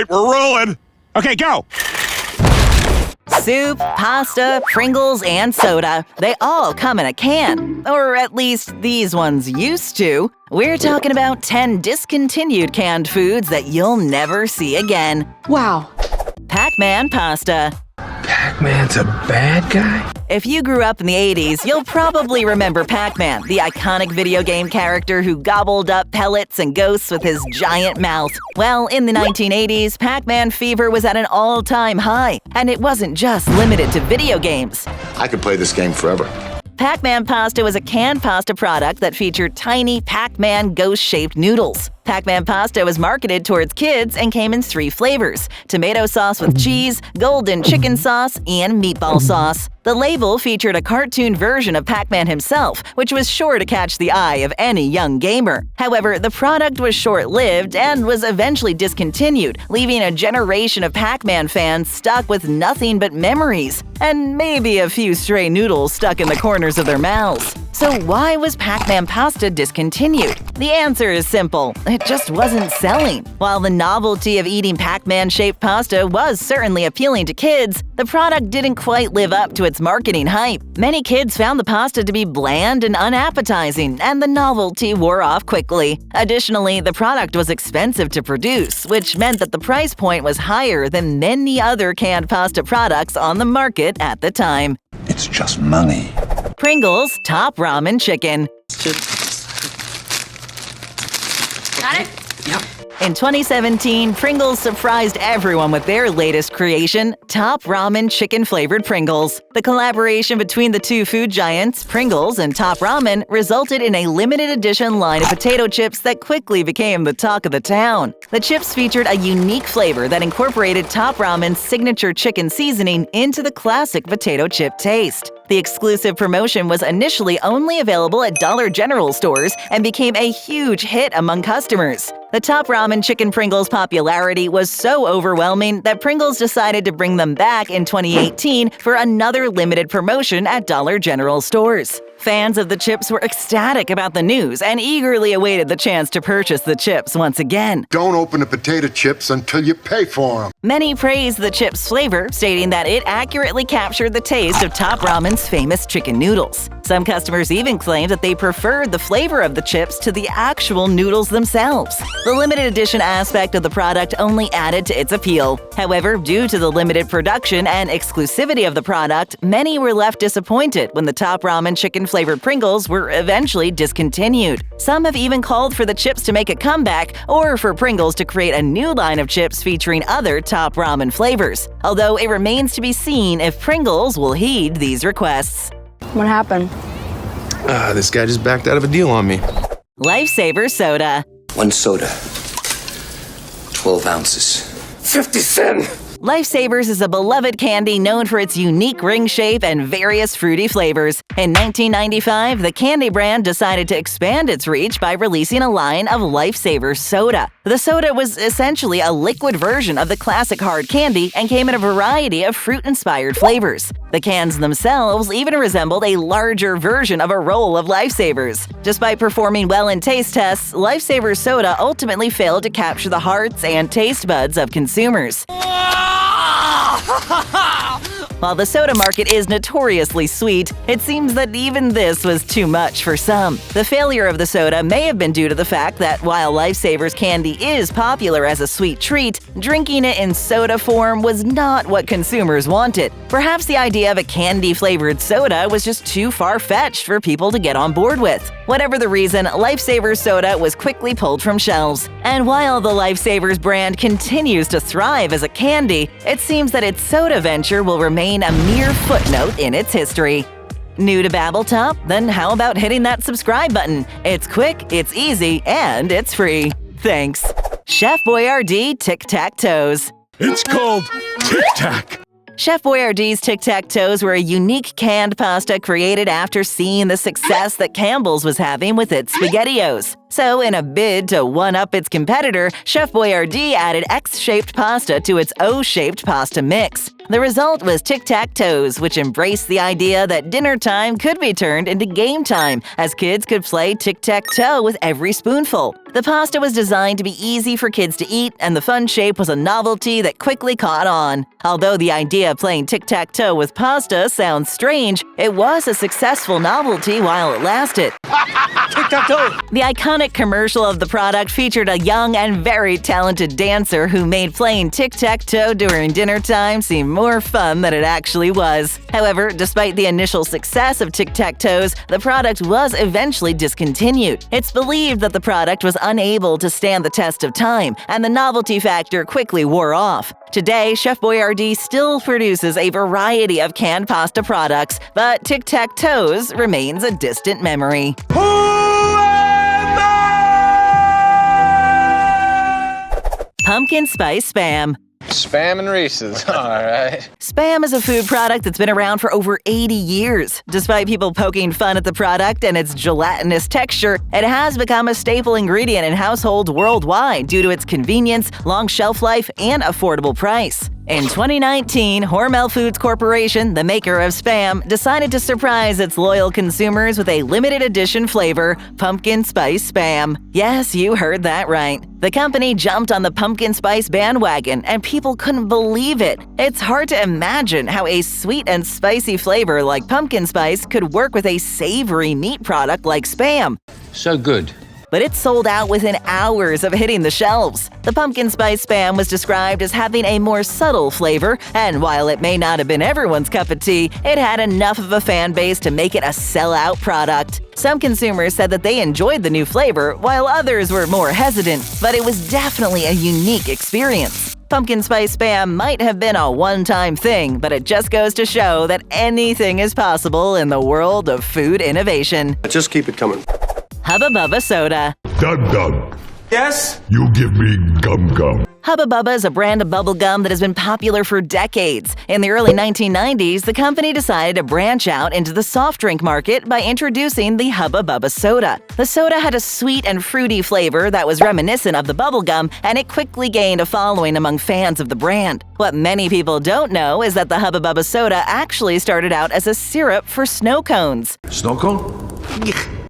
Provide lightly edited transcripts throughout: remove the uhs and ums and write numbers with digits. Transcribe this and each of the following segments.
right, we're rolling. Okay, go. Soup, pasta, Pringles, and soda. They all come in a can. Or at least these ones used to. We're talking about 10 discontinued canned foods that you'll never see again. Wow. Pac-Man Pasta. Pac-Man's a bad guy? If you grew up in the 80s, you'll probably remember Pac-Man, the iconic video game character who gobbled up pellets and ghosts with his giant mouth. Well, in the 1980s, Pac-Man fever was at an all-time high, and it wasn't just limited to video games. I could play this game forever. Pac-Man Pasta was a canned pasta product that featured tiny Pac-Man ghost-shaped noodles. Pac-Man Pasta was marketed towards kids and came in 3 flavors: tomato sauce with cheese, golden chicken sauce, and meatball sauce. The label featured a cartoon version of Pac-Man himself, which was sure to catch the eye of any young gamer. However, the product was short-lived and was eventually discontinued, leaving a generation of Pac-Man fans stuck with nothing but memories, and maybe a few stray noodles stuck in the corners of their mouths. So why was Pac-Man Pasta discontinued? The answer is simple. It just wasn't selling. While the novelty of eating Pac-Man-shaped pasta was certainly appealing to kids, the product didn't quite live up to its marketing hype. Many kids found the pasta to be bland and unappetizing, and the novelty wore off quickly. Additionally, the product was expensive to produce, which meant that the price point was higher than many other canned pasta products on the market at the time. It's just money. Pringles Top Ramen Chicken. Got it? Yep. In 2017, Pringles surprised everyone with their latest creation, Top Ramen Chicken-flavored Pringles. The collaboration between the two food giants, Pringles and Top Ramen, resulted in a limited edition line of potato chips that quickly became the talk of the town. The chips featured a unique flavor that incorporated Top Ramen's signature chicken seasoning into the classic potato chip taste. The exclusive promotion was initially only available at Dollar General stores and became a huge hit among customers. The Top Ramen Chicken Pringles popularity was so overwhelming that Pringles decided to bring them back in 2018 for another limited promotion at Dollar General stores. Fans of the chips were ecstatic about the news and eagerly awaited the chance to purchase the chips once again. Don't open the potato chips until you pay for them. Many praised the chip's flavor, stating that it accurately captured the taste of Top Ramen's famous chicken noodles. Some customers even claimed that they preferred the flavor of the chips to the actual noodles themselves. The limited edition aspect of the product only added to its appeal. However, due to the limited production and exclusivity of the product, many were left disappointed when the Top Ramen chicken-flavored Pringles were eventually discontinued. Some have even called for the chips to make a comeback or for Pringles to create a new line of chips featuring other Top Ramen flavors, although it remains to be seen if Pringles will heed these requests. What happened? This guy just backed out of a deal on me. Lifesavers Soda. 1 soda. 12 ounces. 50 cents! Lifesavers is a beloved candy known for its unique ring shape and various fruity flavors. In 1995, the candy brand decided to expand its reach by releasing a line of Lifesavers Soda. The soda was essentially a liquid version of the classic hard candy and came in a variety of fruit-inspired flavors. The cans themselves even resembled a larger version of a roll of Lifesavers. Despite performing well in taste tests, Lifesavers Soda ultimately failed to capture the hearts and taste buds of consumers. While the soda market is notoriously sweet, it seems that even this was too much for some. The failure of the soda may have been due to the fact that while Lifesavers candy is popular as a sweet treat, drinking it in soda form was not what consumers wanted. Perhaps the idea of a candy-flavored soda was just too far-fetched for people to get on board with. Whatever the reason, Lifesavers Soda was quickly pulled from shelves. And while the Lifesavers brand continues to thrive as a candy, it seems that its soda venture will remain a mere footnote in its history. New to BabbleTop? Then how about hitting that subscribe button? It's quick, it's easy, and it's free. Thanks. Chef Boyardee Tic-Tac-Toes. It's called Tic-Tac. Chef Boyardee's Tic-Tac-Toes were a unique canned pasta created after seeing the success that Campbell's was having with its SpaghettiOs. So, in a bid to one-up its competitor, Chef Boyardee added X-shaped pasta to its O-shaped pasta mix. The result was tic-tac-toes, which embraced the idea that dinner time could be turned into game time, as kids could play tic-tac-toe with every spoonful. The pasta was designed to be easy for kids to eat, and the fun shape was a novelty that quickly caught on. Although the idea of playing tic-tac-toe with pasta sounds strange, it was a successful novelty while it lasted. Tic-tac-toe! The iconic commercial of the product featured a young and very talented dancer who made playing tic-tac-toe during dinner time seem more fun than it actually was. However, despite the initial success of tic-tac-toes, the product was eventually discontinued. It's believed that the product was unable to stand the test of time, and the novelty factor quickly wore off. Today, Chef Boyardee still produces a variety of canned pasta products, but tic-tac-toes remains a distant memory. Pumpkin spice Spam. Spam and Reese's, all right. Spam is a food product that's been around for over 80 years. Despite people poking fun at the product and its gelatinous texture, it has become a staple ingredient in households worldwide due to its convenience, long shelf life, and affordable price. In 2019, Hormel Foods Corporation, the maker of Spam, decided to surprise its loyal consumers with a limited edition flavor, pumpkin spice Spam. Yes, you heard that right. The company jumped on the pumpkin spice bandwagon, and people couldn't believe it. It's hard to imagine how a sweet and spicy flavor like pumpkin spice could work with a savory meat product like Spam. So good. But it sold out within hours of hitting the shelves. The pumpkin spice Spam was described as having a more subtle flavor, and while it may not have been everyone's cup of tea, it had enough of a fan base to make it a sellout product. Some consumers said that they enjoyed the new flavor, while others were more hesitant, but it was definitely a unique experience. Pumpkin spice Spam might have been a one-time thing, but it just goes to show that anything is possible in the world of food innovation. Just keep it coming. Hubba Soda. Dum Dum. Yes? You give me gum gum. Hubba Bubba is a brand of bubble gum that has been popular for decades. In the early 1990s, the company decided to branch out into the soft drink market by introducing the Hubba Bubba Soda. The soda had a sweet and fruity flavor that was reminiscent of the bubble gum, and it quickly gained a following among fans of the brand. What many people don't know is that the Hubba Bubba Soda actually started out as a syrup for snow cones. Snow cone?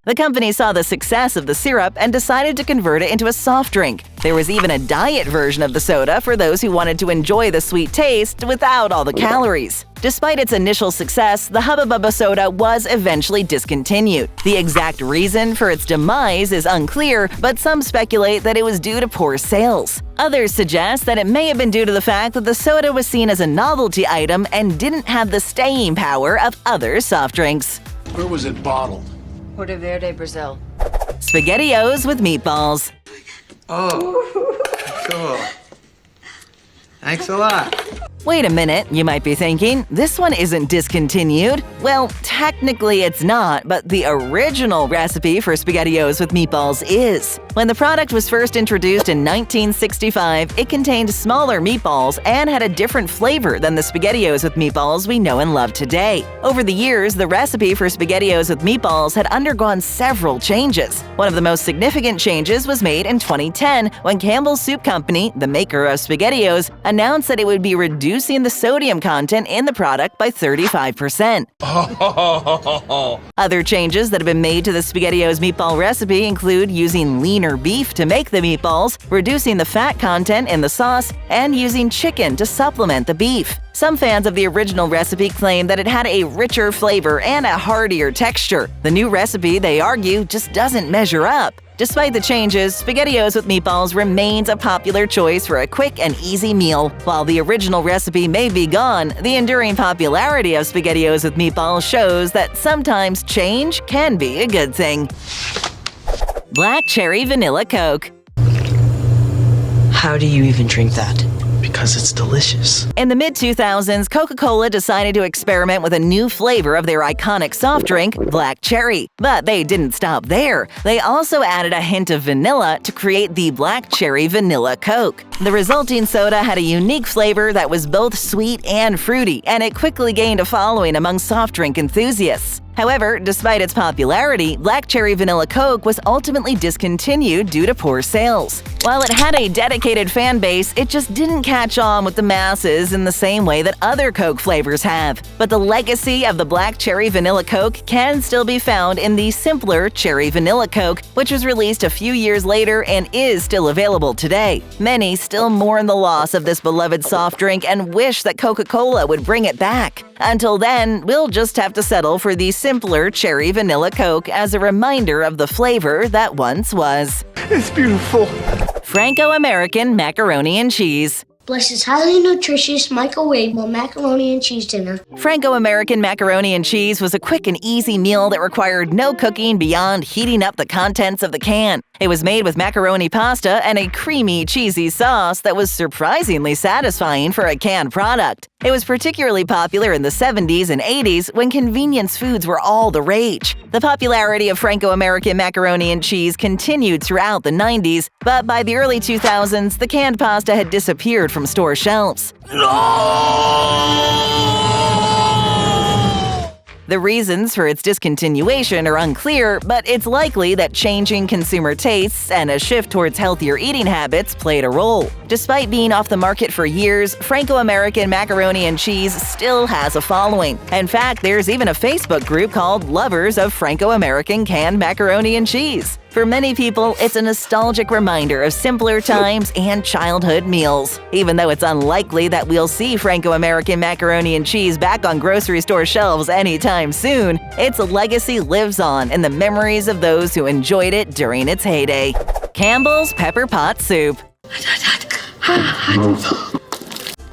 The company saw the success of the syrup and decided to convert it into a soft drink. There was even a diet version of the soda for those who wanted to enjoy the sweet taste without all the calories. Despite its initial success, the Hubba Bubba Soda was eventually discontinued. The exact reason for its demise is unclear, but some speculate that it was due to poor sales. Others suggest that it may have been due to the fact that the soda was seen as a novelty item and didn't have the staying power of other soft drinks. Where was it bottled? Verde, Brazil. SpaghettiOs with meatballs. Oh, cool. Thanks a lot. Wait a minute, you might be thinking, this one isn't discontinued. Well, technically it's not, but the original recipe for SpaghettiOs with meatballs is. When the product was first introduced in 1965, it contained smaller meatballs and had a different flavor than the SpaghettiOs with meatballs we know and love today. Over the years, the recipe for SpaghettiOs with meatballs had undergone several changes. One of the most significant changes was made in 2010 when Campbell Soup Company, the maker of SpaghettiOs, announced that it would be reducing the sodium content in the product by 35%. Other changes that have been made to the SpaghettiOs meatball recipe include using leaner beef to make the meatballs, reducing the fat content in the sauce, and using chicken to supplement the beef. Some fans of the original recipe claim that it had a richer flavor and a heartier texture. The new recipe, they argue, just doesn't measure up. Despite the changes, SpaghettiOs with meatballs remains a popular choice for a quick and easy meal. While the original recipe may be gone, the enduring popularity of SpaghettiOs with meatballs shows that sometimes change can be a good thing. Black Cherry Vanilla Coke. How do you even drink that? Because it's delicious. In the mid-2000s, Coca-Cola decided to experiment with a new flavor of their iconic soft drink, Black Cherry. But they didn't stop there. They also added a hint of vanilla to create the Black Cherry Vanilla Coke. The resulting soda had a unique flavor that was both sweet and fruity, and it quickly gained a following among soft drink enthusiasts. However, despite its popularity, Black Cherry Vanilla Coke was ultimately discontinued due to poor sales. While it had a dedicated fan base, it just didn't catch on with the masses in the same way that other Coke flavors have. But the legacy of the Black Cherry Vanilla Coke can still be found in the simpler Cherry Vanilla Coke, which was released a few years later and is still available today. Many still mourn the loss of this beloved soft drink and wish that Coca-Cola would bring it back. Until then, we'll just have to settle for the simpler Cherry Vanilla Coke as a reminder of the flavor that once was. It's beautiful. Franco-American Macaroni and Cheese. Bless this highly nutritious microwavable macaroni and cheese dinner. Franco-American Macaroni and Cheese was a quick and easy meal that required no cooking beyond heating up the contents of the can. It was made with macaroni pasta and a creamy, cheesy sauce that was surprisingly satisfying for a canned product. It was particularly popular in the 70s and 80s when convenience foods were all the rage. The popularity of Franco-American macaroni and cheese continued throughout the 90s, but by the early 2000s, the canned pasta had disappeared from store shelves. The reasons for its discontinuation are unclear, but it's likely that changing consumer tastes and a shift towards healthier eating habits played a role. Despite being off the market for years, Franco-American Macaroni and Cheese still has a following. In fact, there's even a Facebook group called Lovers of Franco-American Canned Macaroni and Cheese. For many people, it's a nostalgic reminder of simpler times and childhood meals. Even though it's unlikely that we'll see Franco-American macaroni and cheese back on grocery store shelves anytime soon, its legacy lives on in the memories of those who enjoyed it during its heyday. Campbell's Pepper Pot Soup.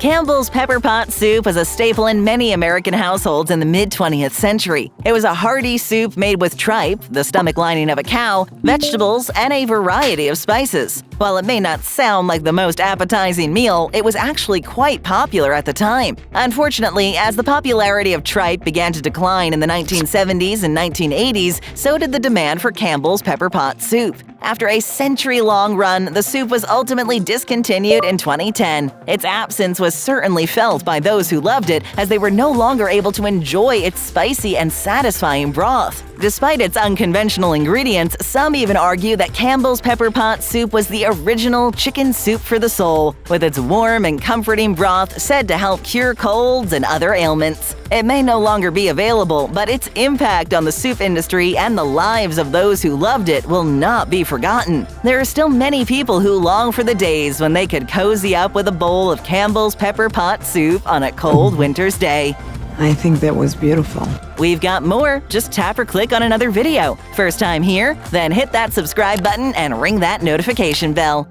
Campbell's Pepper Pot Soup was a staple in many American households in the mid-20th century. It was a hearty soup made with tripe, the stomach lining of a cow, vegetables, and a variety of spices. While it may not sound like the most appetizing meal, it was actually quite popular at the time. Unfortunately, as the popularity of tripe began to decline in the 1970s and 1980s, so did the demand for Campbell's Pepper Pot Soup. After a century-long run, the soup was ultimately discontinued in 2010. Its absence was certainly felt by those who loved it, as they were no longer able to enjoy its spicy and satisfying broth. Despite its unconventional ingredients, some even argue that Campbell's Pepper Pot Soup was the original chicken soup for the soul, with its warm and comforting broth said to help cure colds and other ailments. It may no longer be available, but its impact on the soup industry and the lives of those who loved it will not be forgotten. There are still many people who long for the days when they could cozy up with a bowl of Campbell's Pepper Pot Soup on a cold winter's day. I think that was beautiful. We've got more. Just tap or click on another video. First time here? Then hit that subscribe button and ring that notification bell.